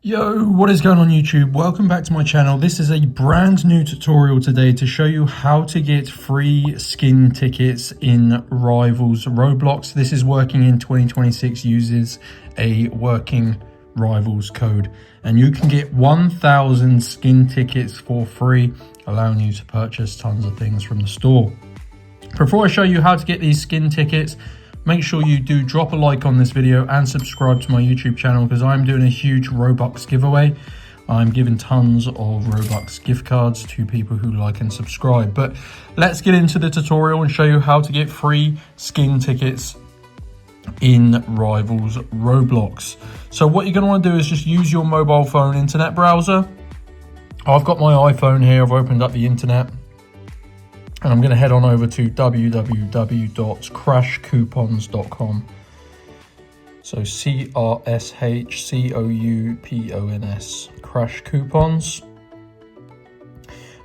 Yo, what is going on YouTube? Welcome back to my channel. This is a brand new tutorial today to show you how to get free skin tickets in Rivals Roblox. This is working in 2026, uses a working Rivals code, and you can get 1,000 skin tickets for free, allowing you to purchase tons of things from the store. Before I show you how to get these skin tickets, make sure you do drop a like on this video and subscribe to my YouTube channel, because I'm doing a huge Robux giveaway. I'm giving tons of Robux gift cards to people who like and subscribe. But let's get into the tutorial and show you how to get free skin tickets in Rivals Roblox. So what you're going to want to do is just use your mobile phone internet browser. I've got my iPhone here. I've opened up the internet. And I'm going to head on over to www.crashcoupons.com. So CRSHCOUPONS, Crash Coupons.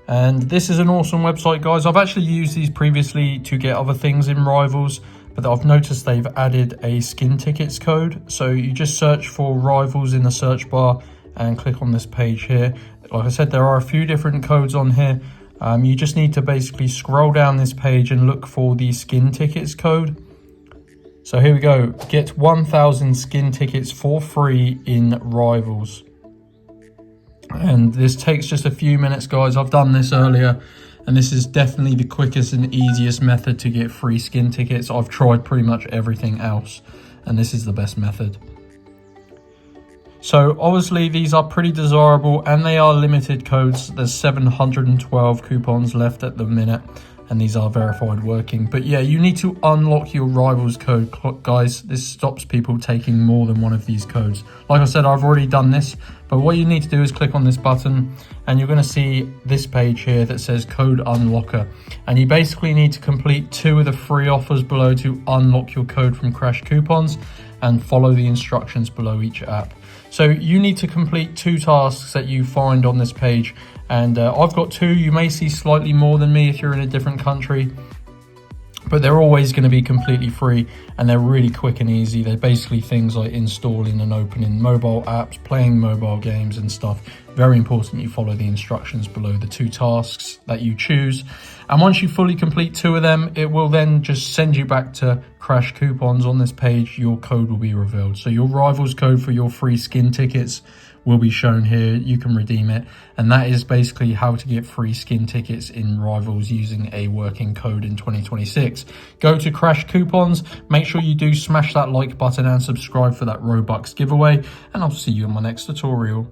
And this is an awesome website, guys. I've actually used these previously to get other things in Rivals, but I've noticed they've added a skin tickets code. So you just search for Rivals in the search bar and click on this page here. Like I said, there are a few different codes on here. You just need to basically scroll down this page and look for the skin tickets code. So here we go. Get 1,000 skin tickets for free in Rivals. And this takes just a few minutes, guys. I've done this earlier, and this is definitely the quickest and easiest method to get free skin tickets. I've tried pretty much everything else, and this is the best method. So obviously these are pretty desirable and they are limited codes. There's 712 coupons left at the minute, and these are verified working. But yeah, you need to unlock your Rivals code, guys. This stops people taking more than one of these codes. Like I said, I've already done this, but what you need to do is click on this button and you're going to see this page here that says code unlocker. And you basically need to complete 2 of the free offers below to unlock your code from Crash Coupons, and follow the instructions below each app. So you need to complete 2 tasks that you find on this page, and I've got 2. You may see slightly more than me if you're in a different country, but they're always going to be completely free, and they're really quick and easy. They're basically things like installing and opening mobile apps, playing mobile games and stuff. Very important you follow the instructions below the 2 tasks that you choose. And once you fully complete 2 of them, it will then just send you back to Crash Coupons. On this page, your code will be revealed. So your Rivals code for your free skin tickets will be shown here. You can redeem it, and that is basically how to get free skin tickets in Rivals using a working code in 2026. Go to Crash Coupons, make sure you do smash that like button and subscribe for that Robux giveaway, and I'll see you in my next tutorial.